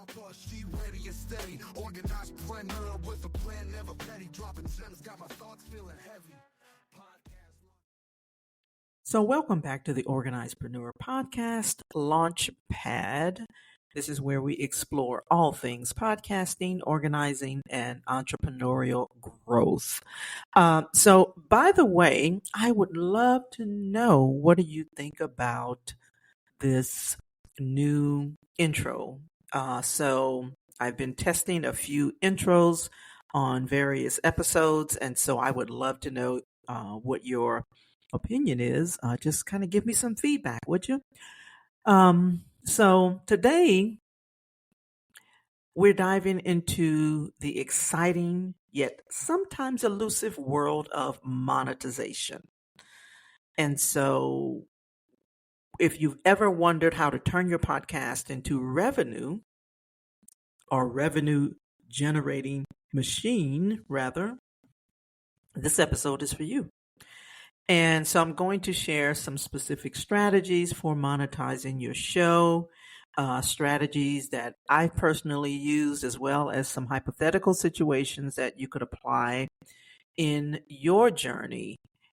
Harper, she ready and steady. Organized planner with a plan, never petty. Dropping gems, got my thoughts feeling heavy. So welcome back to the Organizedpreneur Podcast Launchpad. This is where we explore all things podcasting, organizing, and entrepreneurial growth. So by the way, I would love to know, what do you think about this new intro? So I've been testing a few intros on various episodes, and so I would love to know what your opinion is. Just kind of give me some feedback, would you? So today we're diving into the exciting yet sometimes elusive world of monetization. And so if you've ever wondered how to turn your podcast into revenue or revenue generating machine, rather, this episode is for you. And so I'm going to share some specific strategies for monetizing your show, strategies that I personally used, as well as some hypothetical situations that you could apply in your journey.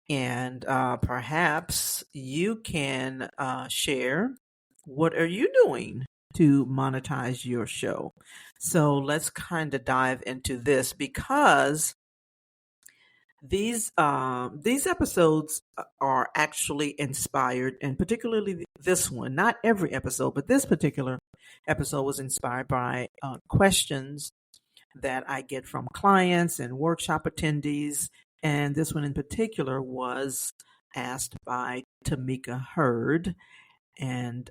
And perhaps you can share, what are you doing to monetize your show? So let's kind of dive into this, because these episodes are actually inspired, and particularly this one, not every episode, but this particular episode was inspired by questions that I get from clients and workshop attendees. And this one in particular was asked by Tamika Hurd. And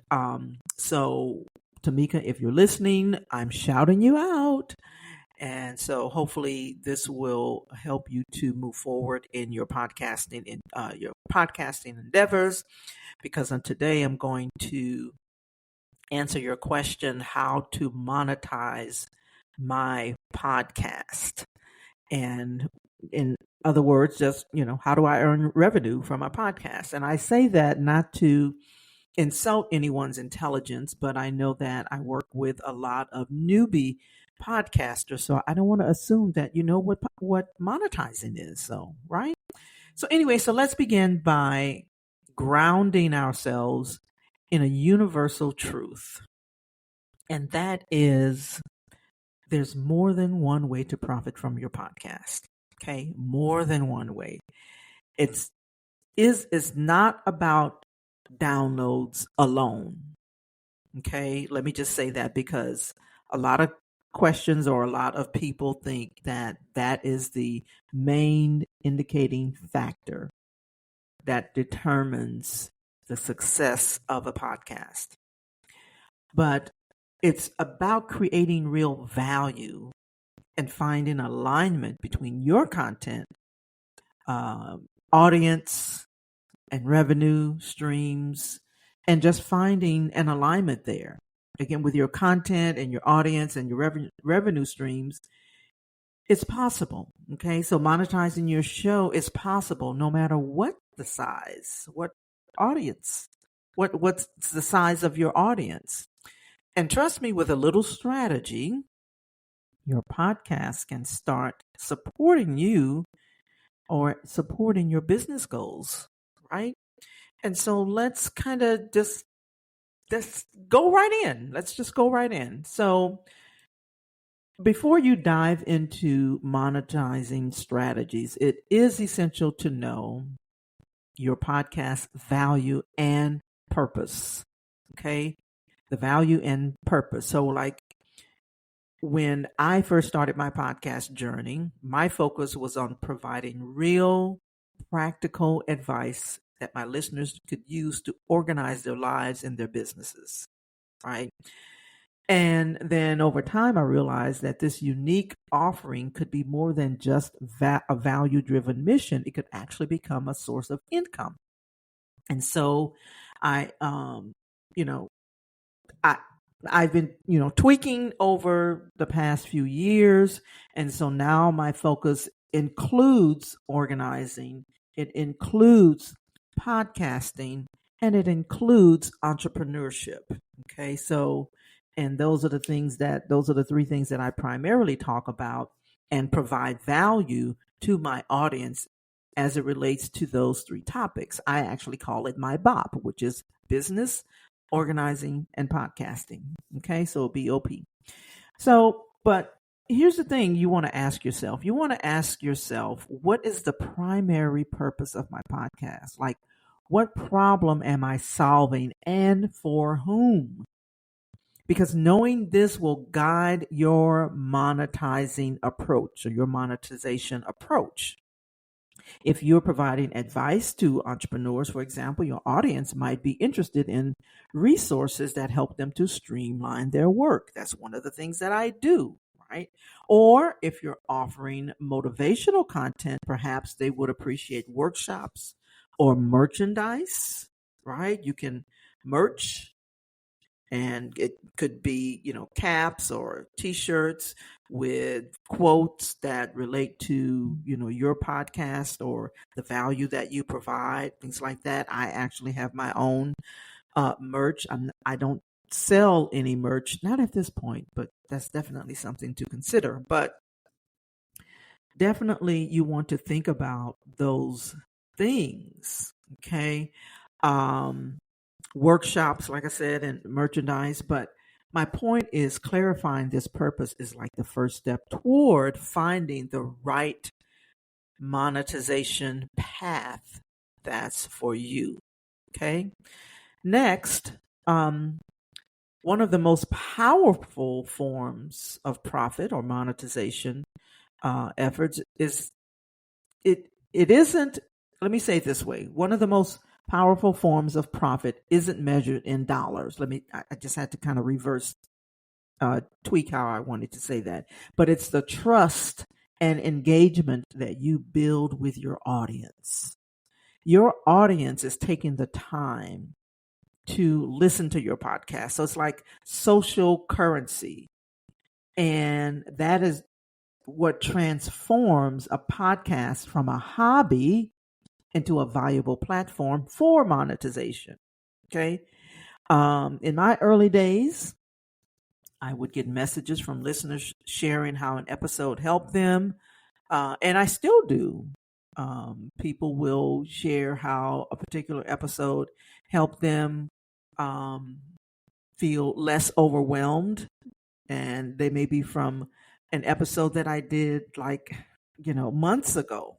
so Tamika, if you're listening, I'm shouting you out. And so hopefully this will help you to move forward in your podcasting endeavors, because on today I'm going to answer your question, how to monetize my podcast. And in other words, just, how do I earn revenue from my podcast? And I say that not to insult anyone's intelligence, but I know that I work with a lot of newbie podcasters, so I don't want to assume that you know what monetizing is. So, right? So anyway, so let's begin by grounding ourselves in a universal truth. And that is, there's more than one way to profit from your podcast. Okay? More than one way. It's not about downloads alone. Okay? Let me just say that, because a lot of questions, or a lot of people think that that is the main indicating factor that determines the success of a podcast. But it's about creating real value and finding alignment between your content, audience, and revenue streams, and just finding an alignment there. Again, with your content and your audience and your revenue streams, it's possible. Okay, so monetizing your show is possible no matter what the size, what audience, what's the size of your audience. And trust me, with a little strategy, your podcast can start supporting you or supporting your business goals, right? And so let's kind of just go right in. Let's just go right in. So before you dive into monetizing strategies, it is essential to know your podcast value and purpose. Okay? The value and purpose. So like when I first started my podcast journey, my focus was on providing real, practical advice that my listeners could use to organize their lives and their businesses, right? And then over time, I realized that this unique offering could be more than just a value-driven mission. It could actually become a source of income. And so I, I've been, tweaking over the past few years. And so now my focus includes organizing. It includes podcasting, and it includes entrepreneurship. Okay. So And those are the three things that I primarily talk about and provide value to my audience as it relates to those three topics. I actually call it my BOP, which is business, organizing, and podcasting. Okay, so BOP. So, but here's the thing you want to ask yourself. You want to ask yourself, what is the primary purpose of my podcast? Like, what problem am I solving and for whom? Because knowing this will guide your monetizing approach or your monetization approach. If you're providing advice to entrepreneurs, for example, your audience might be interested in resources that help them to streamline their work. That's one of the things that I do, right? Or if you're offering motivational content, perhaps they would appreciate workshops or merchandise, right? You can merch, and it could be, caps or t-shirts with quotes that relate to, your podcast or the value that you provide, things like that. I actually have my own merch. I don't sell any merch, not at this point, but that's definitely something to consider. But definitely you want to think about those things, okay? Workshops, like I said, and merchandise. But my point is clarifying this purpose is like the first step toward finding the right monetization path that's for you. Okay. Next, one of the most powerful forms of profit or monetization efforts is it isn't, let me say it this way. One of the most powerful forms of profit isn't measured in dollars. I just had to kind of reverse, tweak how I wanted to say that. But it's the trust and engagement that you build with your audience. Your audience is taking the time to listen to your podcast. So it's like social currency. And that is what transforms a podcast from a hobby into a valuable platform for monetization. Okay. In my early days, I would get messages from listeners sharing how an episode helped them. And I still do. People will share how a particular episode helped them feel less overwhelmed. And they may be from an episode that I did months ago.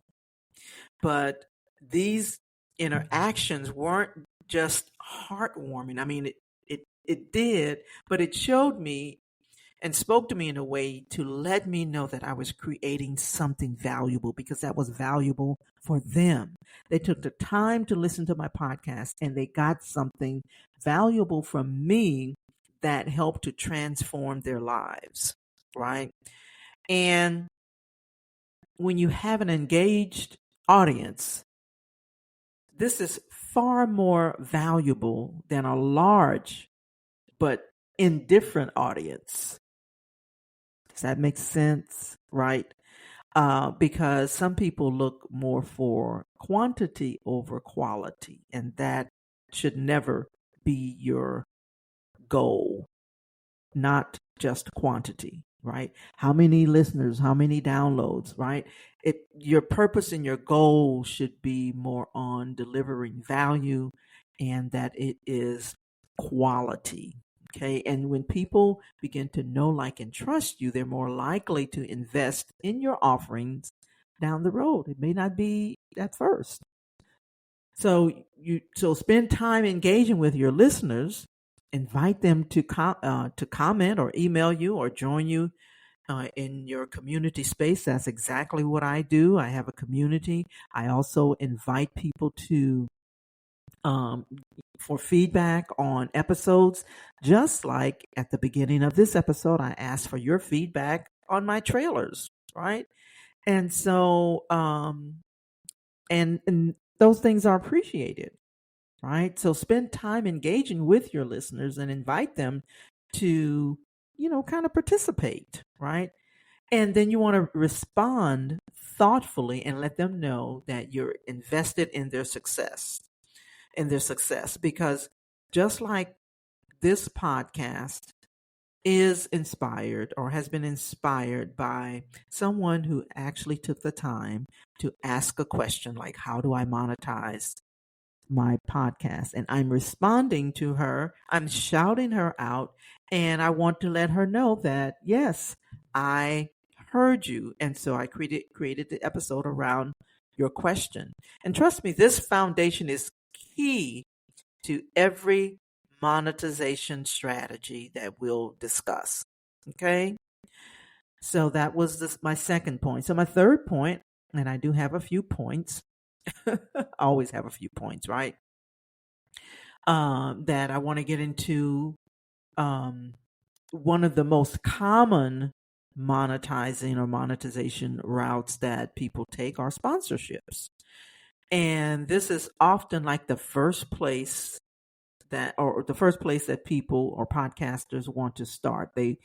But these interactions weren't just heartwarming. I mean, it did, but it showed me and spoke to me in a way to let me know that I was creating something valuable because that was valuable for them. They took the time to listen to my podcast and they got something valuable from me that helped to transform their lives, right? And when you have an engaged audience, this is far more valuable than a large but indifferent audience. Does that make sense? Right? Because some people look more for quantity over quality, and that should never be your goal, not just quantity, right? How many listeners, how many downloads, right? Your purpose and your goal should be more on delivering value and that it is quality. Okay. And when people begin to know, like, and trust you, they're more likely to invest in your offerings down the road. It may not be at first. So spend time engaging with your listeners. Invite them to comment or email you or join you in your community space. That's exactly what I do. I have a community. I also invite people to for feedback on episodes. Just like at the beginning of this episode, I asked for your feedback on my trailers, right? And so, and those things are appreciated, right? So spend time engaging with your listeners and invite them to, kind of participate, right? And then you want to respond thoughtfully and let them know that you're invested in their success, because just like this podcast, is inspired or has been inspired by someone who actually took the time to ask a question like, how do I monetize my podcast? And I'm responding to her, I'm shouting her out, and I want to let her know that, yes, I heard you. And so I created the episode around your question. And trust me, this foundation is key to every monetization strategy that we'll discuss. Okay. So that was my second point. So my third point, and I do have a few points, always have a few points, right? That I want to get into. One of the most common monetization routes that people take are sponsorships. And this is often like the first place that people or podcasters want to start. They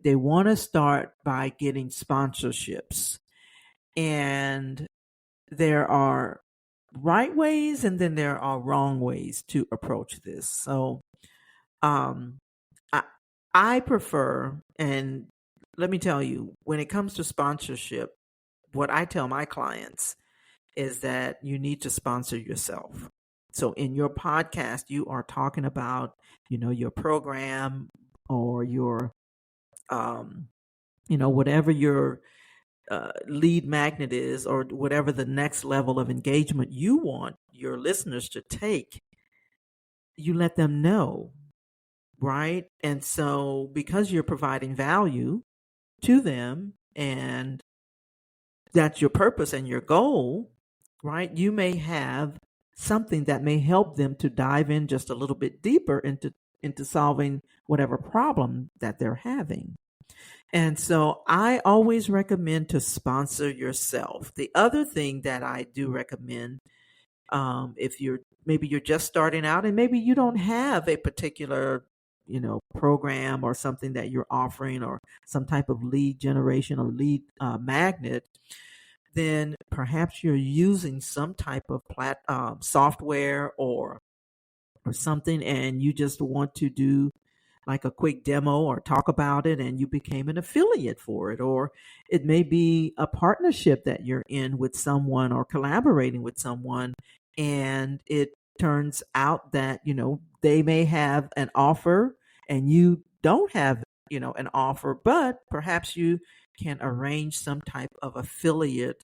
want to start by getting sponsorships. And there are right ways and then there are wrong ways to approach this. So um I prefer, and let me tell you, when it comes to sponsorship, what I tell my clients is that you need to sponsor yourself. So in your podcast, you are talking about, your program or your, whatever your lead magnet is, or whatever the next level of engagement you want your listeners to take, you let them know, right? And so because you're providing value to them and that's your purpose and your goal, right? You may have something that may help them to dive in just a little bit deeper into solving whatever problem that they're having. And so I always recommend to sponsor yourself. The other thing that I do recommend, if you're just starting out and maybe you don't have a particular program or something that you're offering or some type of lead generation or lead magnet, then perhaps you're using some type of software or something, and you just want to do like a quick demo or talk about it, and you became an affiliate for it. Or it may be a partnership that you're in with someone or collaborating with someone, and it turns out that they may have an offer and you don't have an offer, but perhaps you can arrange some type of affiliate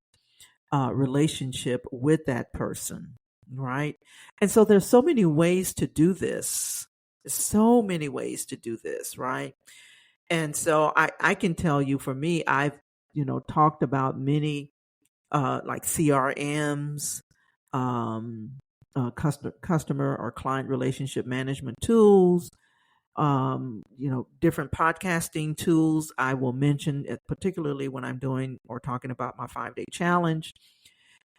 relationship with that person, right? And so there's so many ways to do this. There's so many ways to do this, right? And so I can tell you, for me, I've talked about many like CRMs, customer or client relationship management tools, different podcasting tools. I will mention it, particularly when I'm doing or talking about my 5-day challenge.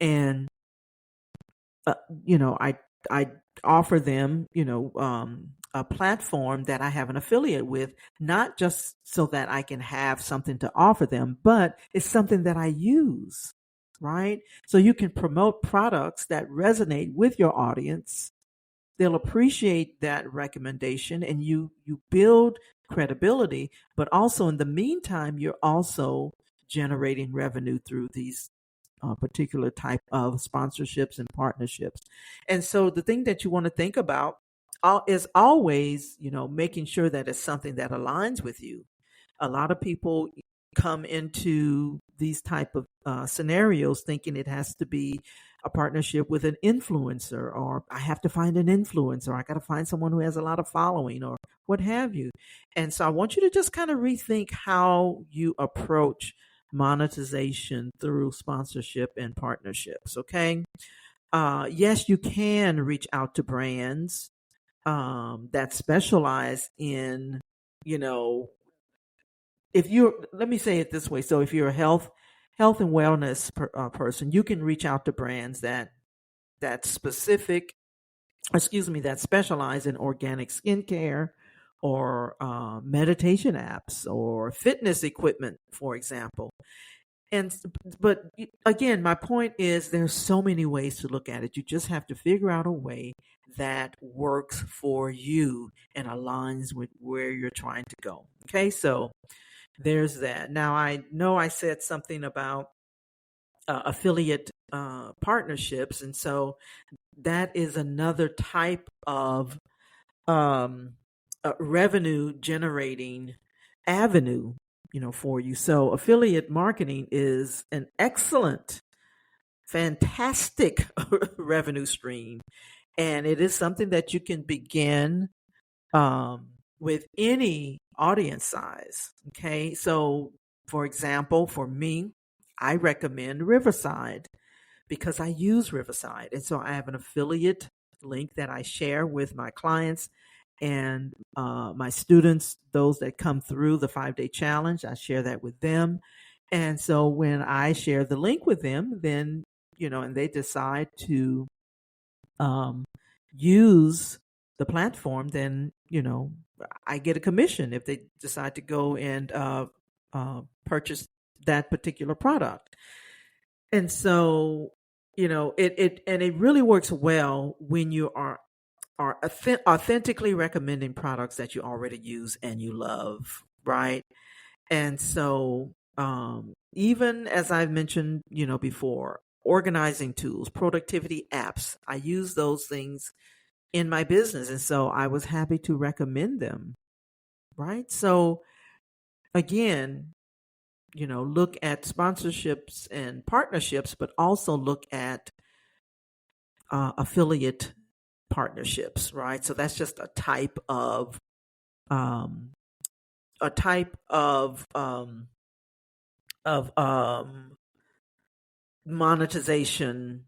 And, I offer them, a platform that I have an affiliate with, not just so that I can have something to offer them, but it's something that I use, right? So you can promote products that resonate with your audience. They'll appreciate that recommendation, and you build credibility, but also in the meantime, you're also generating revenue through these particular type of sponsorships and partnerships. And so the thing that you want to think about is always, making sure that it's something that aligns with you. A lot of people come into these type of scenarios thinking it has to be a partnership with an influencer, or I have to find an influencer, I got to find someone who has a lot of following, or what have you. And so I want you to just kind of rethink how you approach monetization through sponsorship and partnerships. Okay. Yes, you can reach out to brands that specialize in, let me say it this way. So if you're a health and wellness person, you can reach out to brands that specialize in organic skincare or meditation apps or fitness equipment, for example. And but again, my point is there's so many ways to look at it. You just have to figure out a way that works for you and aligns with where you're trying to go. Okay, so there's that. Now I know I said something about affiliate partnerships, and so that is another type of revenue generating avenue, for you. So affiliate marketing is an excellent, fantastic revenue stream, and it is something that you can begin with any audience size. Okay, so for example, for me, I recommend Riverside because I use Riverside, and so I have an affiliate link that I share with my clients and my students, those that come through the 5-day challenge. I share that with them. And so when I share the link with them, then, and they decide to use the platform, then, I get a commission if they decide to go and purchase that particular product. And so, it really works well when you are authentically recommending products that you already use and you love, right? And so, even as I've mentioned, before, organizing tools, productivity apps, I use those things in my business. And so I was happy to recommend them, right? So again, look at sponsorships and partnerships, but also look at affiliate partnerships, right? So that's just a type of um, a type of monetization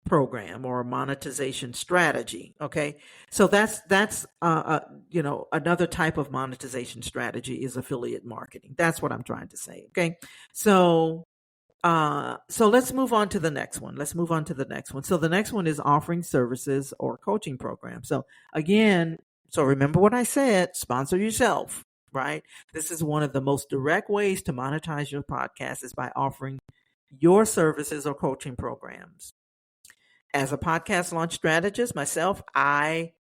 program or monetization strategy. Okay, so that's another type of monetization strategy is affiliate marketing. That's what I'm trying to say. Okay, so so let's move on to the next one. So the next one is offering services or coaching programs. So again, so remember what I said, sponsor yourself, right? This is one of the most direct ways to monetize your podcast is by offering your services or coaching programs. As a podcast launch strategist myself, I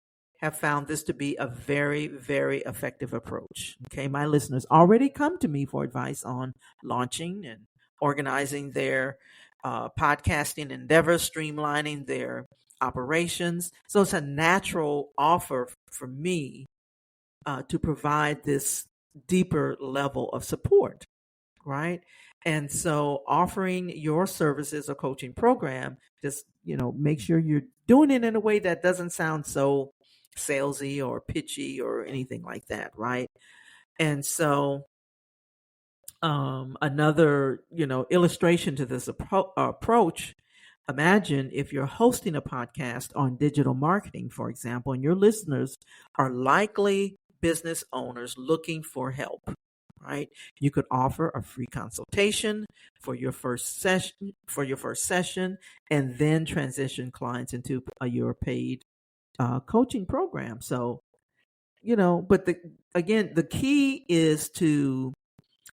have found this to be a very, very effective approach. Okay, my listeners already come to me for advice on launching and organizing their podcasting endeavors, streamlining their operations. So it's a natural offer for me to provide this deeper level of support, right? And so offering your services or coaching program, just, make sure you're doing it in a way that doesn't sound so salesy or pitchy or anything like that, right? And so another, illustration to this approach, imagine if you're hosting a podcast on digital marketing, for example, and your listeners are likely business owners looking for help, right? You could offer a free consultation for your first session, and then transition clients into your paid coaching program. So, but the key is to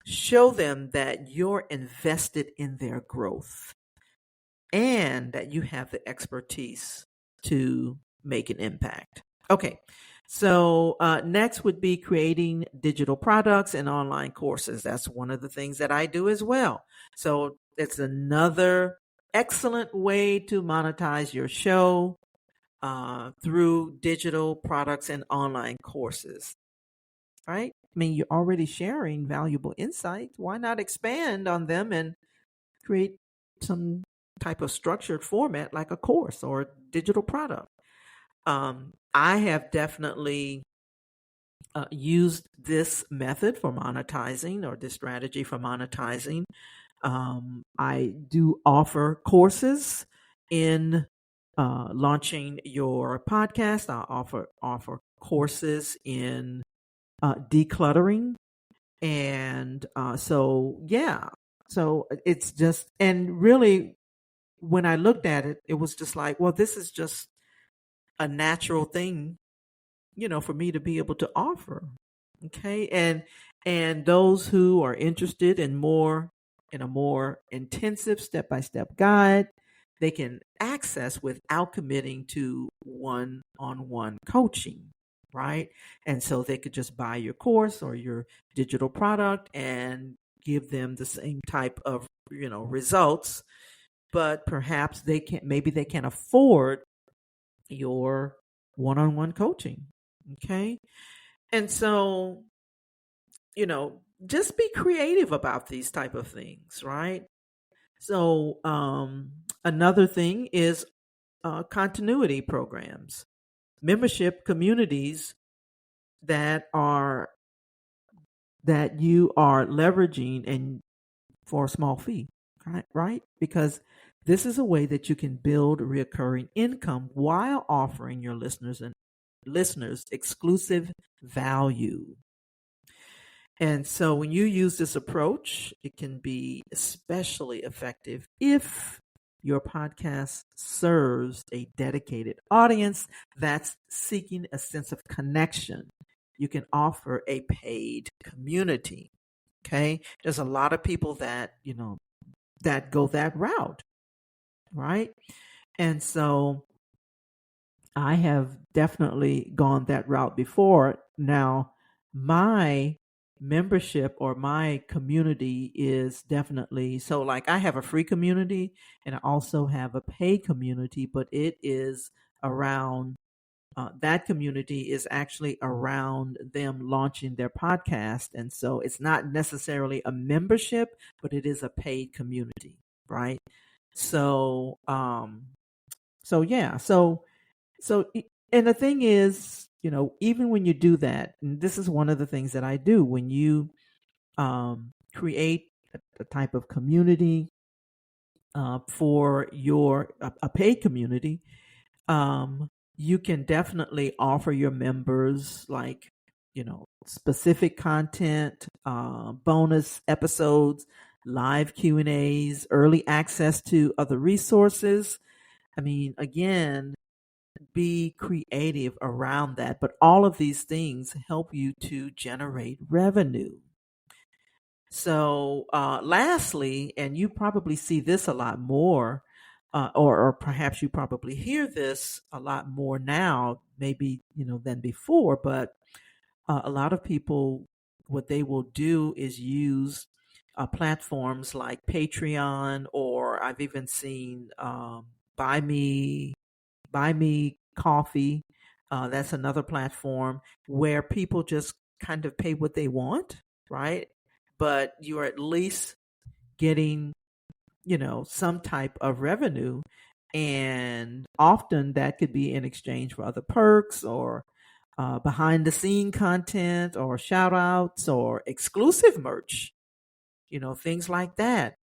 show them that you're invested in their growth and that you have the expertise to make an impact. Okay, so next would be creating digital products and online courses. That's one of the things that I do as well. So it's another excellent way to monetize your show through digital products and online courses, right? I mean, you're already sharing valuable insights. Why not expand on them and create some type of structured format like a course or a digital product? I have definitely used this method for monetizing or this strategy for monetizing. I do offer courses in launching your podcast. I offer courses in decluttering. And so it's just, and really, when I looked at it, it was just like, well, this is just a natural thing, for me to be able to offer. Okay. And those who are interested in more in a more intensive step-by-step guide they can access without committing to one-on-one coaching, right? And so they could just buy your course or your digital product and give them the same type of, results, but perhaps maybe they can afford your one-on-one coaching. Okay. And so, just be creative about these type of things, right? So, another thing is continuity programs, membership communities that are that you are leveraging and for a small fee, right? Because this is a way that you can build recurring income while offering your listeners exclusive value. And so when you use this approach, it can be especially effective if your podcast serves a dedicated audience that's seeking a sense of connection. You can offer a paid community. Okay. There's a lot of people that, that go that route, right? And so I have definitely gone that route before. Now, my membership or my community is definitely so like I have a free community and I also have a paid community, but it is around that community is actually around them launching their podcast. And so it's not necessarily a membership, but it is a paid community, right? So, yeah. So, and the thing is, even when you do that, and this is one of the things that I do when you create a type of community for a paid community, you can definitely offer your members like, specific content, bonus episodes, live Q&As, early access to other resources. I mean, again, be creative around that. But all of these things help you to generate revenue. So, lastly, and you probably see this a lot more, or perhaps you probably hear this a lot more now, maybe, than before, but a lot of people, what they will do is use platforms like Patreon, or I've even seen Buy Me Coffee. That's another platform where people just kind of pay what they want, right? But you're at least getting, some type of revenue. And often that could be in exchange for other perks or behind the scene content or shout outs or exclusive merch, things like that.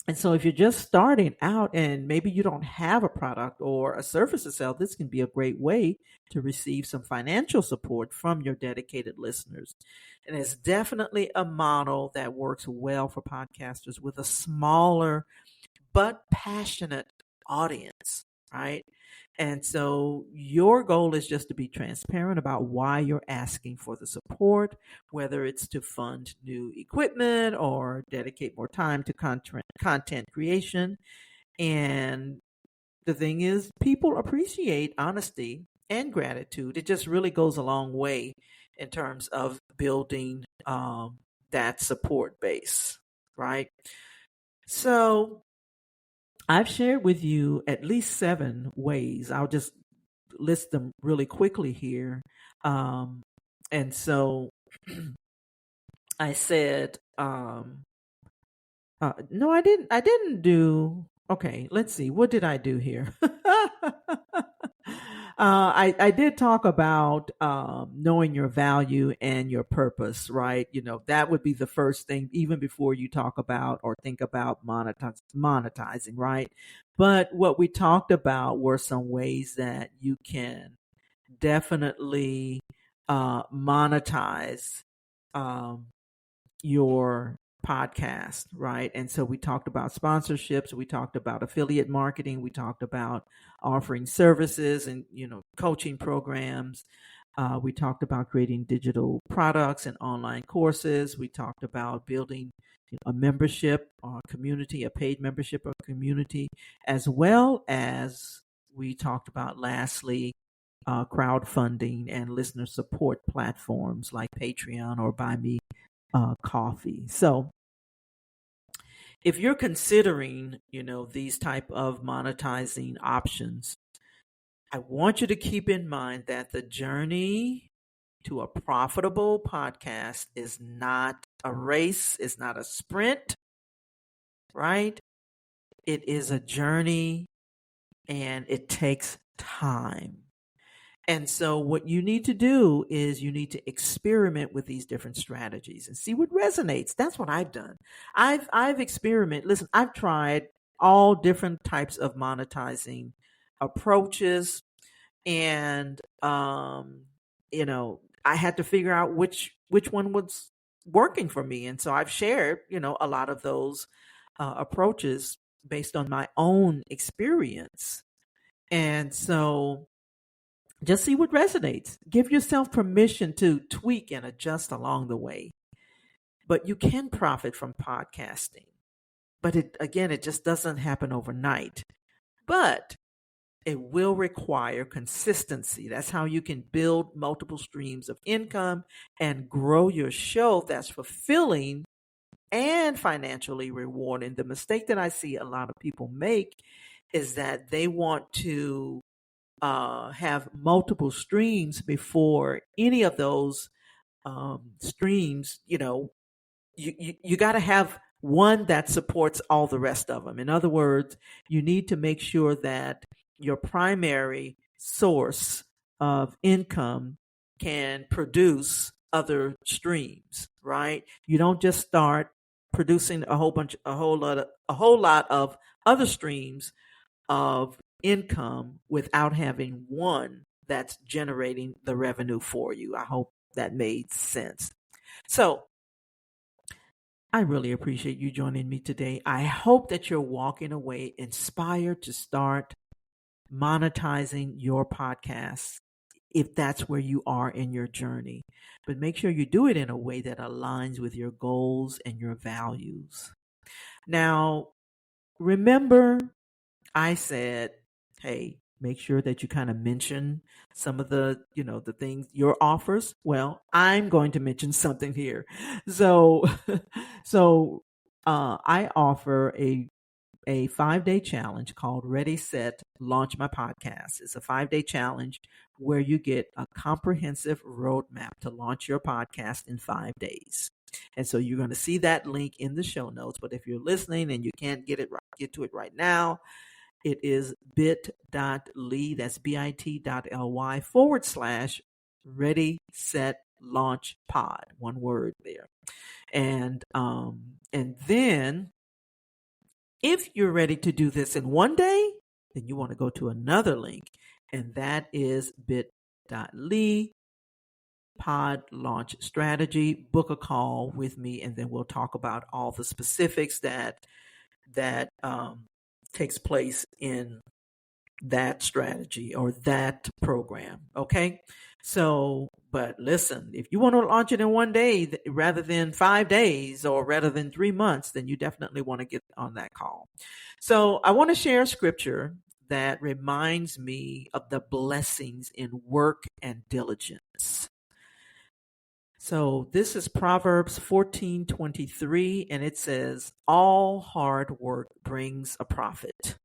And so if you're just starting out and maybe you don't have a product or a service to sell, this can be a great way to receive some financial support from your dedicated listeners. And it's definitely a model that works well for podcasters with a smaller but passionate audience, right? And so your goal is just to be transparent about why you're asking for the support, whether it's to fund new equipment or dedicate more time to content creation. And the thing is, people appreciate honesty and gratitude. It just really goes a long way in terms of building that support base, right? So I've shared with you at least 7 ways. I'll just list them really quickly here. And so I said, no, I didn't. I didn't do. Okay, let's see. What did I do here? I did talk about knowing your value and your purpose, right? That would be the first thing, even before you talk about or think about monetizing, right? But what we talked about were some ways that you can definitely monetize um, your podcast, right? And so we talked about sponsorships, we talked about affiliate marketing, we talked about offering services and coaching programs. We talked about creating digital products and online courses. We talked about building a membership or community, a paid membership or community, as well as we talked about, lastly, crowdfunding and listener support platforms like Patreon or Buy Me Coffee. So if you're considering, these type of monetizing options, I want you to keep in mind that the journey to a profitable podcast is not a race, it's not a sprint, right? It is a journey and it takes time. And so what you need to do is you need to experiment with these different strategies and see what resonates. That's what I've done. I've experimented. Listen, I've tried all different types of monetizing approaches, and I had to figure out which one was working for me. And so I've shared, a lot of those approaches based on my own experience. And so just see what resonates. Give yourself permission to tweak and adjust along the way. But you can profit from podcasting. But it just doesn't happen overnight. But it will require consistency. That's how you can build multiple streams of income and grow your show that's fulfilling and financially rewarding. The mistake that I see a lot of people make is that they want to have multiple streams before any of those streams. You got to have one that supports all the rest of them. In other words, you need to make sure that your primary source of income can produce other streams, right? You don't just start producing a whole lot of other streams of income without having one that's generating the revenue for you. I hope that made sense. So I really appreciate you joining me today. I hope that you're walking away inspired to start monetizing your podcast if that's where you are in your journey. But make sure you do it in a way that aligns with your goals and your values. Now, remember, I said, hey, make sure that you kind of mention some of the things, your offers. Well, I'm going to mention something here. So I offer a 5-day challenge called Ready, Set, Launch My Podcast. It's a 5-day challenge where you get a comprehensive roadmap to launch your podcast in 5 days. And so you're going to see that link in the show notes. But if you're listening and you can't get to it right now, it is bit.ly, that's bit.ly /Ready, Set, Launch Pod. One word there. And then if you're ready to do this in one day, then you want to go to another link, and that is bit.ly pod launch strategy. Book a call with me, and then we'll talk about all the specifics that takes place in that strategy or that program. Okay. So, but listen, if you want to launch it in one day rather than 5 days or rather than 3 months, then you definitely want to get on that call. So I want to share a scripture that reminds me of the blessings in work and diligence. So this is Proverbs 14:23, and it says, all hard work brings a profit,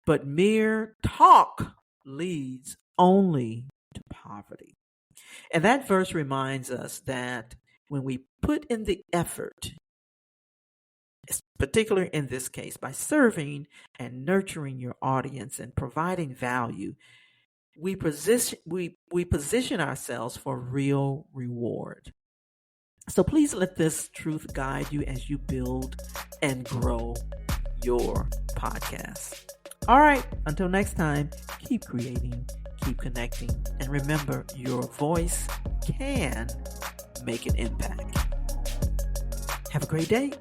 but mere talk leads only to poverty. And that verse reminds us that when we put in the effort, particularly in this case, by serving and nurturing your audience and providing value, we position ourselves for real reward. So please let this truth guide you as you build and grow your podcast. All right, until next time, keep creating, keep connecting, and remember, your voice can make an impact. Have a great day.